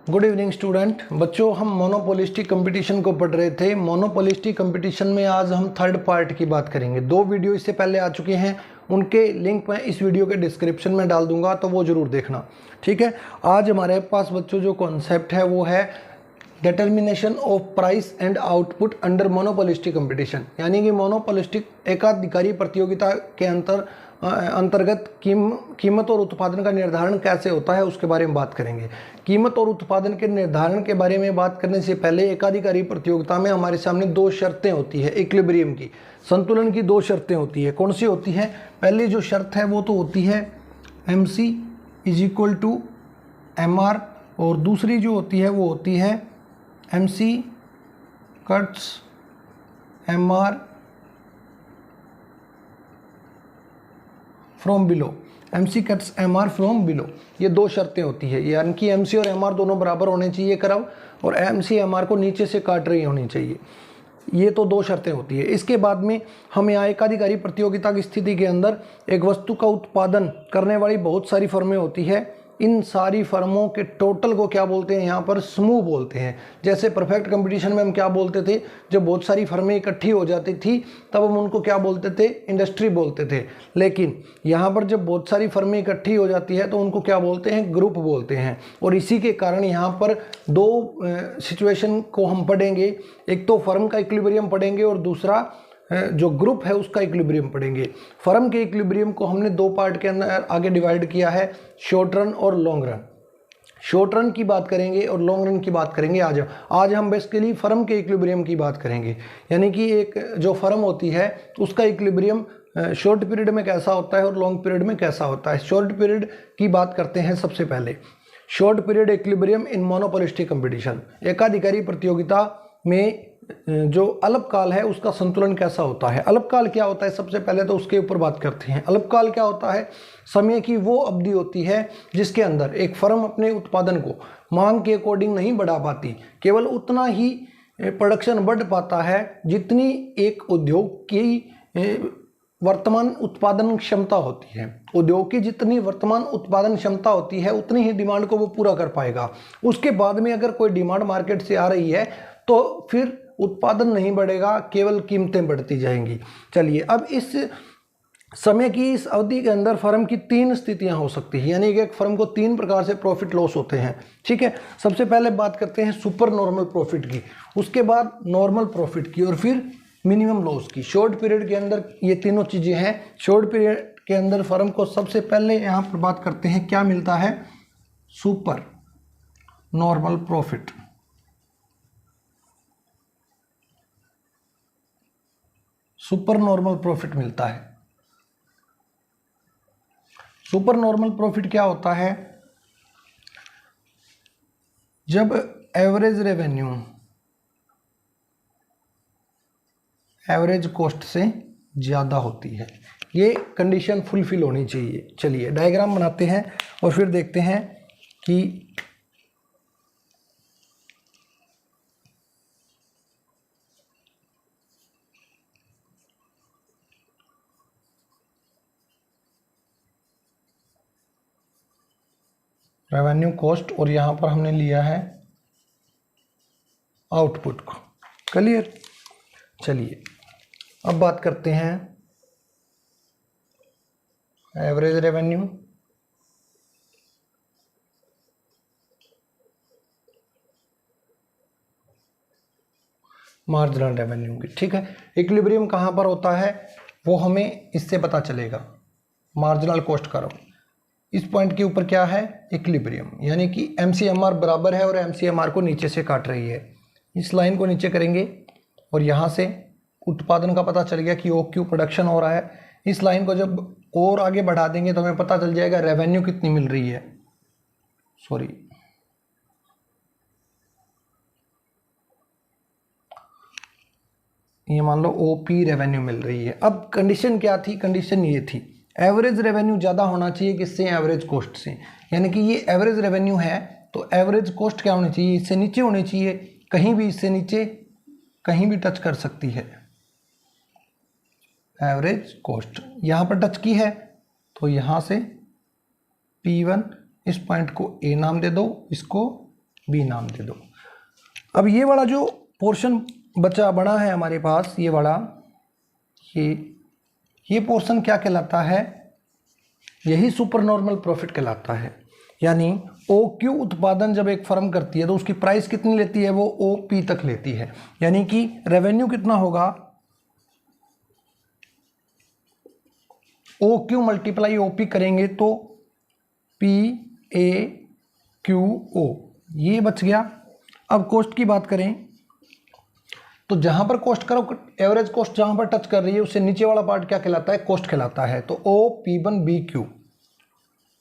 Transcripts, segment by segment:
Good evening student. बच्चों, हम monopolistic competition को पढ़ रहे थे। मोनोपोलिस्टिक कंपटीशन में आज हम थर्ड पार्ट की बात करेंगे। 2 वीडियो इससे पहले आ चुके हैं, उनके लिंक मैं इस वीडियो के डिस्क्रिप्शन में डाल दूंगा, तो वो ज़रूर देखना। ठीक है, आज हमारे पास बच्चों जो कॉन्सेप्ट है वो है determination of price and output under monopolistic competition, यानी कि मोनोपोलिस्टिक एकाधिकारी प्रतियोगिता के अंतर्गत कीमत और उत्पादन का निर्धारण कैसे होता है उसके बारे में बात करेंगे। कीमत और उत्पादन के निर्धारण के बारे में बात करने से पहले एकाधिकारी प्रतियोगिता में हमारे सामने 2 शर्तें होती है इक्विलिब्रियम की, संतुलन की 2 शर्तें होती है। कौन सी होती है? पहली जो शर्त है वो तो होती है MC = MR, और दूसरी जो होती है वो होती है MC cuts MR from below. MC cuts MR from below, ये 2 शर्तें होती है, यानी कि MC और MR दोनों बराबर होने चाहिए कर्व, और MC MR को नीचे से काट रही होनी चाहिए। ये तो 2 शर्तें होती है। इसके बाद में हम यहाँ एकाधिकारी प्रतियोगिता की स्थिति के अंदर एक वस्तु का उत्पादन करने वाली बहुत सारी फर्में होती है। इन सारी फर्मों के टोटल को क्या बोलते हैं? यहाँ पर समूह बोलते हैं। जैसे परफेक्ट कंपटीशन में हम क्या बोलते थे? जब बहुत सारी फर्में इकट्ठी हो जाती थी तब हम उनको क्या बोलते थे? इंडस्ट्री बोलते थे। लेकिन यहाँ पर जब बहुत सारी फर्में इकट्ठी हो जाती है तो उनको क्या बोलते हैं? ग्रुप बोलते हैं। और इसी के कारण यहाँ पर 2 सिचुएशन को हम पढ़ेंगे। एक तो फर्म का इक्विलिब्रियम पढ़ेंगे और दूसरा जो ग्रुप है उसका इक्विलिब्रियम पढ़ेंगे। फर्म के इक्विलिब्रियम को हमने 2 पार्ट के अंदर आगे डिवाइड किया है, शॉर्ट रन और लॉन्ग रन। शॉर्ट रन की बात करेंगे और लॉन्ग रन की बात करेंगे। आज हम बेसिकली फर्म के इक्विलिब्रियम की बात करेंगे, यानी कि एक जो फर्म होती है उसका इक्विलिब्रियम शॉर्ट पीरियड में कैसा होता है और लॉन्ग पीरियड में कैसा होता है। शॉर्ट पीरियड की बात करते हैं सबसे पहले। Short period equilibrium in monopolistic competition, एकाधिकारी प्रतियोगिता में जो अल्पकाल है उसका संतुलन कैसा होता है। अल्पकाल क्या होता है? सबसे पहले तो उसके ऊपर बात करते हैं। अल्पकाल क्या होता है? समय की वो अवधि होती है जिसके अंदर एक फर्म अपने उत्पादन को मांग के अकॉर्डिंग नहीं बढ़ा पाती, केवल उतना ही प्रोडक्शन बढ़ पाता है जितनी एक उद्योग की वर्तमान उत्पादन क्षमता होती है। उद्योग की जितनी वर्तमान उत्पादन क्षमता होती है उतनी ही डिमांड को वो पूरा कर पाएगा। उसके बाद में अगर कोई डिमांड मार्केट से आ रही है तो फिर उत्पादन नहीं बढ़ेगा, केवल कीमतें बढ़ती जाएंगी। चलिए, अब इस समय की इस अवधि के अंदर फर्म की 3 स्थितियां हो सकती हैं, यानी कि एक फर्म को 3 प्रकार से प्रॉफिट लॉस होते हैं। ठीक है, सबसे पहले बात करते हैं सुपर नॉर्मल प्रॉफिट की, उसके बाद नॉर्मल प्रॉफिट की, और फिर मिनिमम लॉस की। शॉर्ट पीरियड के अंदर ये तीनों चीज़ें हैं। शॉर्ट पीरियड के अंदर फर्म को सबसे पहले यहाँ पर बात करते हैं क्या मिलता है? Super normal profit. Super normal profit मिलता है। सुपर नॉर्मल प्रॉफिट क्या होता है? जब एवरेज रेवेन्यू एवरेज कॉस्ट से ज़्यादा होती है। ये कंडीशन फुलफिल होनी चाहिए। चलिए डायग्राम बनाते हैं और फिर देखते हैं कि रेवेन्यू कॉस्ट और यहाँ पर हमने लिया है आउटपुट को। क्लियर? चलिए अब बात करते हैं एवरेज रेवेन्यू, मार्जिनल रेवेन्यू की। ठीक है, इक्विलिब्रियम कहाँ पर होता है वो हमें इससे पता चलेगा। मार्जिनल कॉस्ट कर्व, इस पॉइंट के ऊपर क्या है? इक्विलिब्रियम, यानी कि MCMR बराबर है और MCMR को नीचे से काट रही है। इस लाइन को नीचे करेंगे और यहाँ से उत्पादन का पता चल गया कि OQ प्रोडक्शन हो रहा है। इस लाइन को जब और आगे बढ़ा देंगे तो हमें पता चल जाएगा रेवेन्यू कितनी मिल रही है। सॉरी, ये मान लो OP रेवेन्यू मिल रही है। अब कंडीशन क्या थी? कंडीशन ये थी, एवरेज रेवेन्यू ज़्यादा होना चाहिए किससे? एवरेज कॉस्ट से। यानी कि ये एवरेज रेवेन्यू है तो एवरेज कॉस्ट क्या होनी चाहिए? इससे नीचे होनी चाहिए, कहीं भी इससे नीचे कहीं भी टच कर सकती है। एवरेज कॉस्ट यहाँ पर टच की है तो यहाँ से P1, इस पॉइंट को A नाम दे दो, इसको बी नाम दे दो। अब ये वाला जो पोर्शन बचा बड़ा है हमारे पास, ये वाला, ये पोर्शन क्या कहलाता है, यही सुपर नॉर्मल प्रॉफिट कहलाता है। यानी ओ क्यू उत्पादन जब एक फर्म करती है तो उसकी प्राइस कितनी लेती है, वो ओ पी तक लेती है। यानी कि रेवेन्यू कितना होगा, O Q multiply O P करेंगे तो पी ए क्यू ओ, ये बच गया। अब कॉस्ट की बात करें तो जहां पर कॉस्ट करो, एवरेज कॉस्ट जहां पर टच कर रही है उससे नीचे वाला पार्ट क्या कहलाता है, कॉस्ट कहलाता है। तो O P one B Q,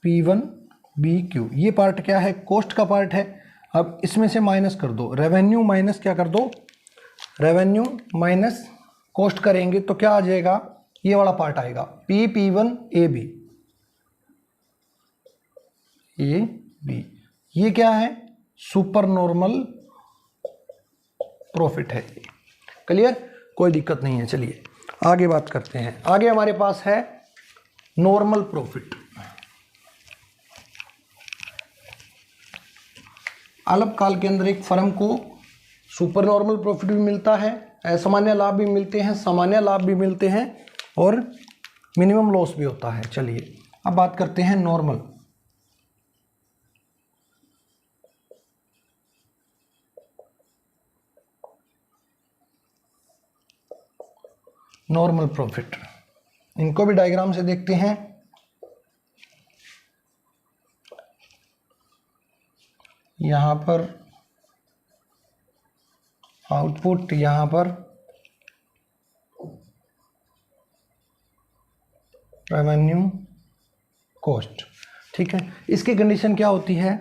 P one B Q, ये पार्ट क्या है, कॉस्ट का पार्ट है। अब इसमें से माइनस कर दो, रेवेन्यू माइनस क्या कर दो, रेवेन्यू माइनस कॉस्ट करेंगे तो क्या आ जाएगा, ये वाला पार्ट आएगा, P P one A B, A B. ये क्या है, सुपर नॉर्मल प्रॉफिट है। क्लियर, कोई दिक्कत नहीं है। चलिए आगे बात करते हैं। आगे हमारे पास है नॉर्मल प्रॉफिट। अल्पकाल के अंदर एक फर्म को सुपर नॉर्मल प्रॉफिट भी मिलता है, असामान्य लाभ भी मिलते हैं, सामान्य लाभ भी मिलते हैं और मिनिमम लॉस भी होता है। चलिए अब बात करते हैं नॉर्मल। नॉर्मल प्रॉफिट, इनको भी डायग्राम से देखते हैं। यहां पर आउटपुट, यहां पर रेवेन्यू, कॉस्ट। ठीक है, इसकी कंडीशन क्या होती है,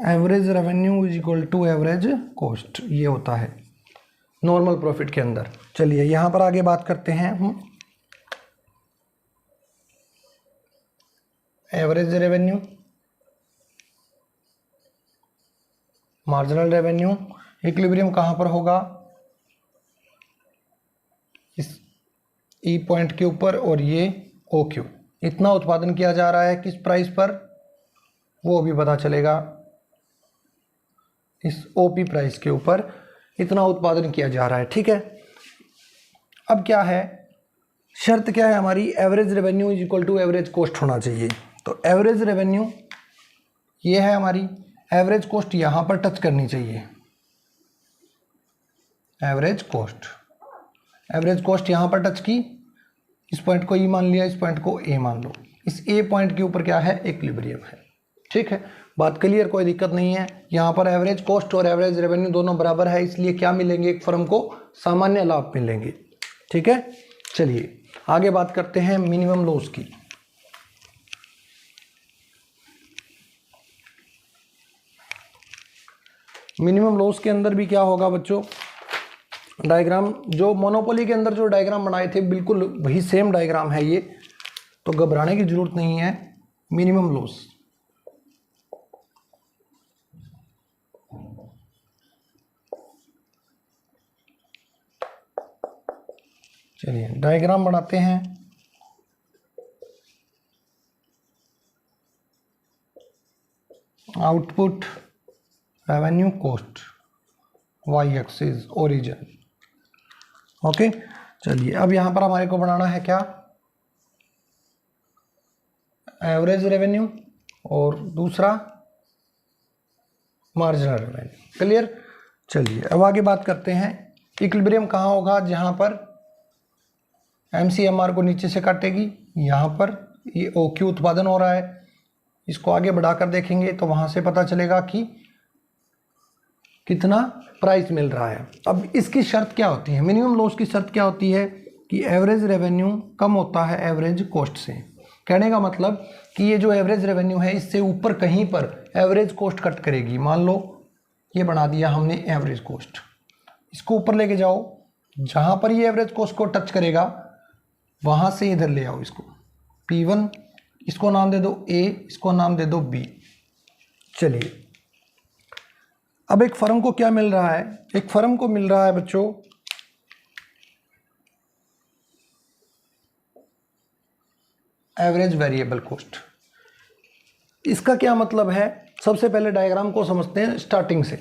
average revenue is equal to average cost, ये होता है नॉर्मल प्रॉफिट के अंदर। चलिए यहां पर आगे बात करते हैं हम। Average revenue, marginal revenue, equilibrium कहां पर होगा, इस ई पॉइंट के ऊपर, और ये ओ क्यू। इतना उत्पादन किया जा रहा है किस प्राइस पर, वो भी पता चलेगा, इस ओपी प्राइस के ऊपर इतना उत्पादन किया जा रहा है। ठीक है, अब क्या है, शर्त क्या है हमारी, average revenue is equal to average cost होना चाहिए। तो एवरेज रेवेन्यू ये है हमारी, एवरेज कॉस्ट यहां पर टच करनी चाहिए, एवरेज कॉस्ट, एवरेज कॉस्ट यहां पर टच की, इस पॉइंट को ई मान लिया, इस पॉइंट को ए मान लो, इस ए पॉइंट के ऊपर क्या है, इक्विलिब्रियम है। ठीक है, बात क्लियर, कोई दिक्कत नहीं है। यहाँ पर एवरेज कॉस्ट और एवरेज रेवेन्यू दोनों बराबर है, इसलिए क्या मिलेंगे, एक फर्म को सामान्य लाभ मिलेंगे। ठीक है, चलिए आगे बात करते हैं मिनिमम लॉस की। मिनिमम लॉस के अंदर भी क्या होगा बच्चों, डायग्राम जो मोनोपोली के अंदर जो डायग्राम बनाए थे बिल्कुल वही सेम डायग्राम है ये, तो घबराने की जरूरत नहीं है। मिनिमम लॉस, चलिए डायग्राम बनाते हैं। Output, revenue, cost, Y axis, origin. Okay, चलिए अब यहां पर हमारे को बनाना है क्या, एवरेज रेवेन्यू और दूसरा मार्जिनल रेवेन्यू। क्लियर, चलिए अब आगे बात करते हैं। इक्विलिब्रियम कहाँ होगा, जहां पर एमसीएमआर को नीचे से काटेगी, यहाँ पर ये ओक्यू उत्पादन हो रहा है, इसको आगे बढ़ाकर देखेंगे तो वहां से पता चलेगा कि कितना प्राइस मिल रहा है। अब इसकी शर्त क्या होती है, मिनिमम लॉस की शर्त क्या होती है कि एवरेज रेवेन्यू कम होता है एवरेज कॉस्ट से। कहने का मतलब कि ये जो एवरेज रेवेन्यू है इससे ऊपर कहीं पर एवरेज कॉस्ट कट करेगी। मान लो ये बना दिया हमने एवरेज कॉस्ट, इसको ऊपर लेके जाओ, जहां पर ये एवरेज कॉस्ट को टच करेगा वहां से इधर ले आओ इसको, P1 इसको नाम दे दो A, इसको नाम दे दो B। चलिए अब एक फर्म को क्या मिल रहा है, एक फर्म को मिल रहा है बच्चों एवरेज वेरिएबल कॉस्ट। इसका क्या मतलब है, सबसे पहले डायग्राम को समझते हैं स्टार्टिंग से।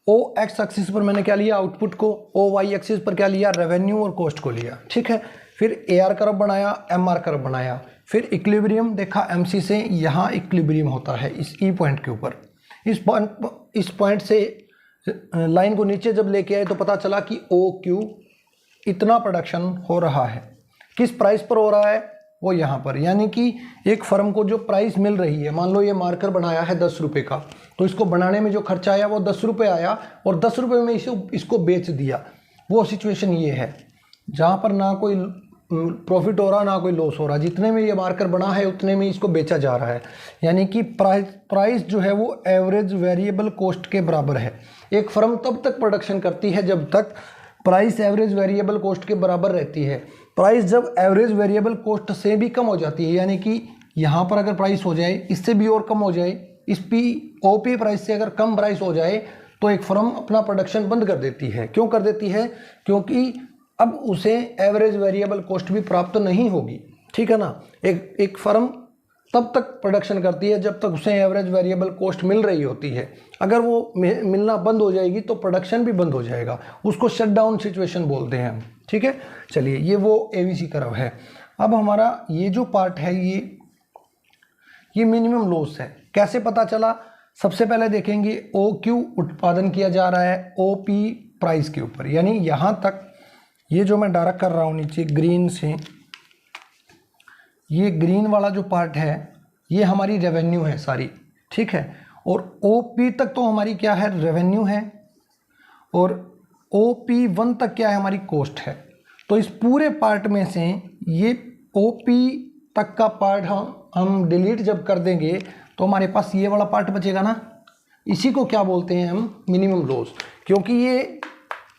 ओ एक्स एक्सिस पर मैंने क्या लिया, आउटपुट को। ओ वाई एक्सिस पर क्या लिया, रेवेन्यू और कॉस्ट को लिया, ठीक है। फिर ए आर कर्व बनाया, एम आर कर्व बनाया, फिर इक्विलिब्रियम देखा एम सी से, यहाँ इक्विलिब्रियम होता है इस ई पॉइंट के ऊपर। इस पॉइंट से लाइन को नीचे जब लेके आए तो पता चला कि ओ क्यू इतना प्रोडक्शन हो रहा है। किस प्राइस पर हो रहा है, वो यहाँ पर, यानी कि एक फर्म को जो प्राइस मिल रही है, मान लो ये मार्कर बनाया है 10 रुपये का, तो इसको बनाने में जो खर्चा आया वो 10 रुपये आया और 10 रुपये में इसको बेच दिया। वो सिचुएशन ये है जहाँ पर ना कोई प्रॉफिट हो रहा ना कोई लॉस हो रहा, जितने में ये मार्कर बना है उतने में इसको बेचा जा रहा है। यानी कि प्राइस जो है वो एवरेज वेरिएबल कॉस्ट के बराबर है। एक फर्म तब तक प्रोडक्शन करती है जब तक प्राइस एवरेज वेरिएबल कॉस्ट के बराबर रहती है। प्राइस जब एवरेज वेरिएबल कॉस्ट से भी कम हो जाती है, यानी कि यहाँ पर अगर प्राइस हो जाए, इससे भी और कम हो जाए, इस ओपी प्राइस से अगर कम प्राइस हो जाए, तो एक फर्म अपना प्रोडक्शन बंद कर देती है। क्यों कर देती है, क्योंकि अब उसे एवरेज वेरिएबल कॉस्ट भी प्राप्त नहीं होगी, ठीक है ना। एक फर्म तब तक प्रोडक्शन करती है जब तक उसे एवरेज वेरिएबल कॉस्ट मिल रही होती है। अगर वो मिलना बंद हो जाएगी तो प्रोडक्शन भी बंद हो जाएगा, उसको शट डाउन सिचुएशन बोलते हैं हम, ठीक है। चलिए, ये वो एवीसी कर्व है। अब हमारा ये जो पार्ट है ये मिनिमम लॉस है। कैसे पता चला, सबसे पहले देखेंगे ओ क्यू उत्पादन किया जा रहा है ओ पी प्राइस के ऊपर, यानी यहाँ तक ये जो मैं डार्क कर रहा हूँ नीचे ग्रीन से, ये ग्रीन वाला जो पार्ट है ये हमारी रेवेन्यू है सारी, ठीक है। और ओ पी तक तो हमारी क्या है, रेवेन्यू है, और ओ पी 1 तक क्या है, हमारी कॉस्ट है। तो इस पूरे पार्ट में से ये ओ पी तक का पार्ट हम डिलीट जब कर देंगे तो हमारे पास ये वाला पार्ट बचेगा ना, इसी को क्या बोलते हैं हम, मिनिमम लॉस। क्योंकि ये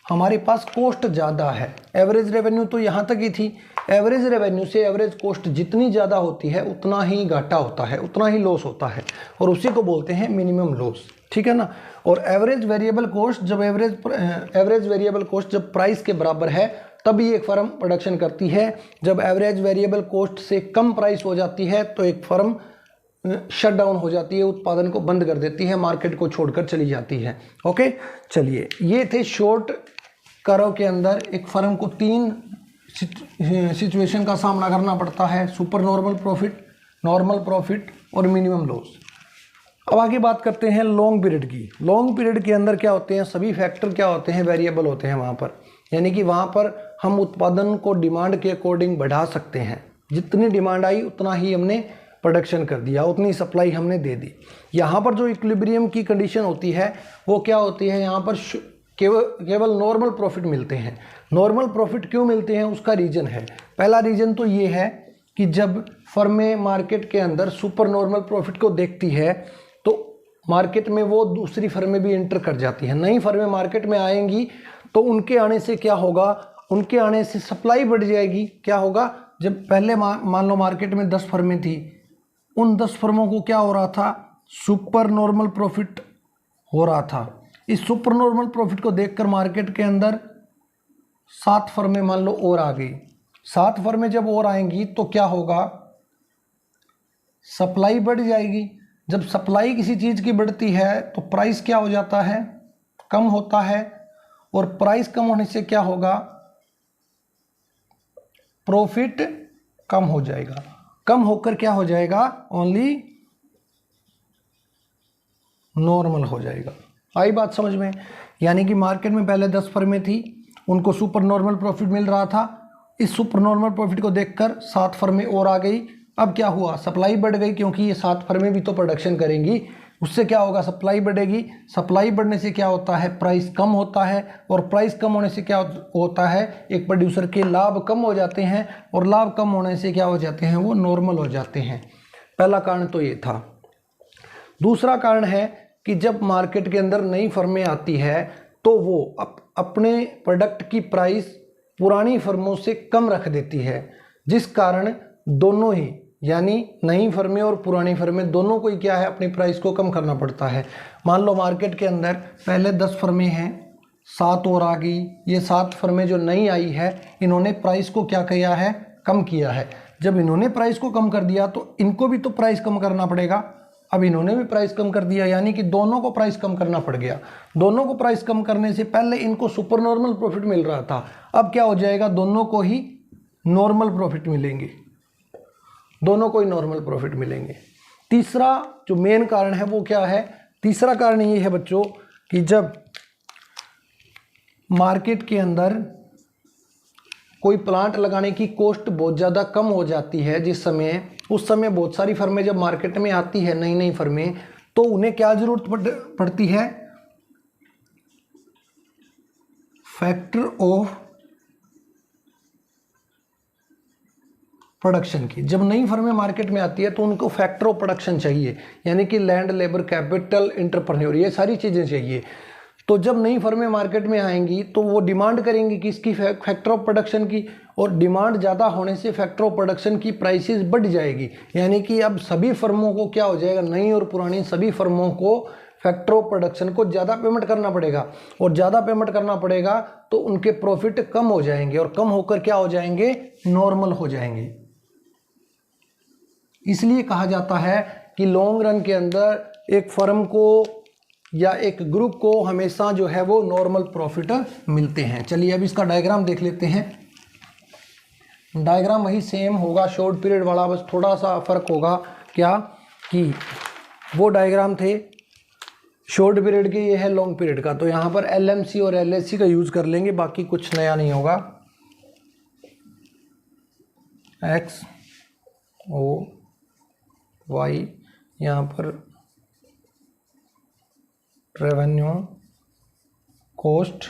हमारे पास कॉस्ट ज़्यादा है, एवरेज रेवेन्यू तो यहाँ तक ही थी। एवरेज रेवेन्यू से एवरेज कॉस्ट जितनी ज़्यादा होती है उतना ही घाटा होता है, उतना ही लॉस होता है, और उसी को बोलते हैं मिनिमम लॉस, ठीक है ना। और एवरेज वेरिएबल कॉस्ट जब एवरेज वेरिएबल कॉस्ट जब प्राइस के बराबर है तभी एक फर्म प्रोडक्शन करती है। जब एवरेज वेरिएबल कॉस्ट से कम प्राइस हो जाती है तो एक फर्म शट डाउन हो जाती है, उत्पादन को बंद कर देती है, मार्केट को छोड़कर चली जाती है। ओके, चलिए, ये थे शॉर्ट कर्व के अंदर एक फर्म को 3 सिचुएशन का सामना करना पड़ता है, super normal profit, normal profit और मिनिमम लॉस। अब आगे बात करते हैं लॉन्ग पीरियड की। लॉन्ग पीरियड के अंदर क्या होते हैं, सभी फैक्टर क्या होते हैं, वेरिएबल होते हैं वहाँ पर। यानी कि वहाँ पर हम उत्पादन को डिमांड के अकॉर्डिंग बढ़ा सकते हैं, जितनी डिमांड आई उतना ही हमने प्रोडक्शन कर दिया, उतनी सप्लाई हमने दे दी। यहाँ पर जो इक्विलिब्रियम की कंडीशन होती है वो क्या होती है, यहाँ पर केवल नॉर्मल प्रॉफिट मिलते हैं। नॉर्मल प्रॉफिट क्यों मिलते हैं, उसका रीज़न है। पहला रीज़न तो ये है कि जब फर्में मार्केट के अंदर सुपर नॉर्मल प्रॉफिट को देखती है तो मार्केट में वो दूसरी फर्में भी एंटर कर जाती हैं। नई फर्में मार्केट में आएंगी तो उनके आने से क्या होगा, उनके आने से सप्लाई बढ़ जाएगी। क्या होगा, जब पहले मान लो मार्केट में 10 फर्में थी, उन 10 फर्मों को क्या हो रहा था, सुपर नॉर्मल प्रॉफिट हो रहा था। इस सुपर नॉर्मल प्रॉफिट को देखकर मार्केट के अंदर 7 फर्में मान लो और आ गई। 7 फर्में जब और आएंगी तो क्या होगा, सप्लाई बढ़ जाएगी। जब सप्लाई किसी चीज़ की बढ़ती है तो प्राइस क्या हो जाता है, कम होता है, और प्राइस कम होने से क्या होगा, प्रॉफिट कम हो जाएगा। कम होकर क्या हो जाएगा, ओनली नॉर्मल हो जाएगा। आई बात समझ में। यानी कि मार्केट में पहले 10 फर्में थी, उनको सुपर नॉर्मल प्रॉफिट मिल रहा था। इस सुपर नॉर्मल प्रॉफिट को देखकर 7 फर्में और आ गई। अब क्या हुआ, सप्लाई बढ़ गई, क्योंकि ये 7 फर्में भी तो प्रोडक्शन करेंगी। उससे क्या होगा, सप्लाई बढ़ेगी। सप्लाई बढ़ने से क्या होता है, प्राइस कम होता है, और प्राइस कम होने से क्या होता है, एक प्रोड्यूसर के लाभ कम हो जाते हैं, और लाभ कम होने से क्या हो जाते हैं, वो नॉर्मल हो जाते हैं। पहला कारण तो ये था। दूसरा कारण है कि जब मार्केट के अंदर नई फर्में आती है तो वो अपने प्रोडक्ट की प्राइस पुरानी फर्मों से कम रख देती है, जिस कारण दोनों ही, यानी नई फर्में और पुरानी फर्में दोनों को ही क्या है, अपनी प्राइस को कम करना पड़ता है। मान लो मार्केट के अंदर पहले 10 फर्में हैं, 7 और आ गई। ये 7 फर्में जो नई आई है, इन्होंने प्राइस को क्या किया है, कम किया है। जब इन्होंने प्राइस को कम कर दिया तो इनको भी तो प्राइस कम करना पड़ेगा। अब इन्होंने भी प्राइस कम कर दिया, यानी कि दोनों को प्राइस कम करना पड़ गया। दोनों को प्राइस कम करने से पहले इनको सुपर नॉर्मल प्रॉफिट मिल रहा था, अब क्या हो जाएगा, दोनों को ही नॉर्मल प्रॉफिट मिलेंगे, दोनों को ही नॉर्मल प्रॉफिट मिलेंगे। तीसरा जो मेन कारण है वो क्या है, तीसरा कारण ये है बच्चों कि जब मार्केट के अंदर कोई प्लांट लगाने की कॉस्ट बहुत ज़्यादा कम हो जाती है, जिस समय उस समय बहुत सारी फर्में जब मार्केट में आती है, नई नई फर्में, तो उन्हें क्या ज़रूरत पड़ती है, फैक्टर ऑफ प्रोडक्शन की। जब नई फर्में मार्केट में आती है तो उनको फैक्टर ऑफ प्रोडक्शन चाहिए, यानी कि लैंड, लेबर, कैपिटल, एंटरप्रेन्योर, ये सारी चीज़ें चाहिए। तो जब नई फर्में मार्केट में आएंगी तो वो डिमांड करेंगी कि इसकी फैक्टर ऑफ प्रोडक्शन की, और डिमांड ज़्यादा होने से फैक्टर ऑफ प्रोडक्शन की प्राइसेस बढ़ जाएगी, यानी कि अब सभी फर्मों को क्या हो जाएगा, नई और पुरानी सभी फर्मों को फैक्टर ऑफ प्रोडक्शन को ज़्यादा पेमेंट करना पड़ेगा, और ज़्यादा पेमेंट करना पड़ेगा तो उनके प्रॉफिट कम हो जाएंगे, और कम होकर क्या हो जाएंगे, नॉर्मल हो जाएंगे। इसलिए कहा जाता है कि लॉन्ग रन के अंदर एक फर्म को या एक ग्रुप को हमेशा जो है वो नॉर्मल प्रॉफिट मिलते हैं। चलिए अब इसका डायग्राम देख लेते हैं। डायग्राम वही सेम होगा शॉर्ट पीरियड वाला, बस थोड़ा सा फर्क होगा क्या कि वो डायग्राम थे शॉर्ट पीरियड के, ये है लॉन्ग पीरियड का। तो यहाँ पर LMC और LSC का यूज़ कर लेंगे, बाकी कुछ नया नहीं होगा। X O Y यहाँ पर रेवेन्यू, कॉस्ट,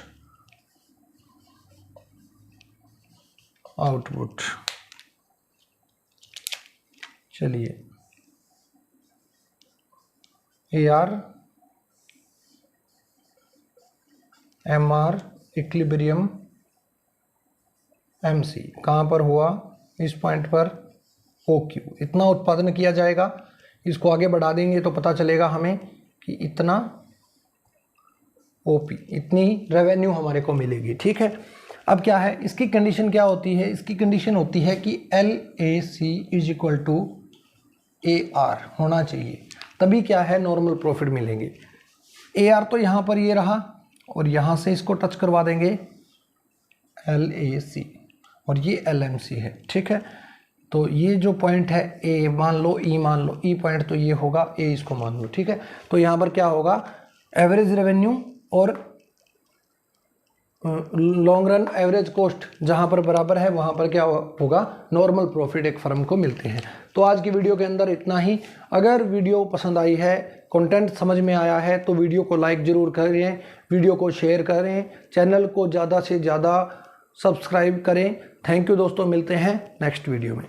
आउटपुट। चलिए AR, MR, इक्विलिब्रियम, MC कहाँ पर हुआ, इस पॉइंट पर OQ। इतना उत्पादन किया जाएगा, इसको आगे बढ़ा देंगे तो पता चलेगा हमें कि इतना OP, इतनी रेवेन्यू हमारे को मिलेगी। ठीक है, अब क्या है, इसकी कंडीशन क्या होती है, इसकी कंडीशन होती है कि LAC is equal to AR होना चाहिए, तभी क्या है, नॉर्मल प्रॉफिट मिलेंगे। AR तो यहाँ पर ये रहा, और यहाँ से इसको टच करवा देंगे LAC, और ये LMC है। ठीक है, तो ये जो पॉइंट है A मान लो, E मान लो, E पॉइंट तो ये होगा, A इसको मान लो। ठीक है, तो यहाँ पर क्या होगा, एवरेज रेवेन्यू और लॉन्ग रन एवरेज कॉस्ट जहाँ पर बराबर है वहाँ पर क्या होगा, नॉर्मल प्रॉफिट एक फर्म को मिलते हैं। तो आज की वीडियो के अंदर इतना ही। अगर वीडियो पसंद आई है, कंटेंट समझ में आया है, तो वीडियो को लाइक ज़रूर करें, वीडियो को शेयर करें, चैनल को ज़्यादा से ज़्यादा सब्सक्राइब करें। थैंक यू दोस्तों, मिलते हैं नेक्स्ट वीडियो में।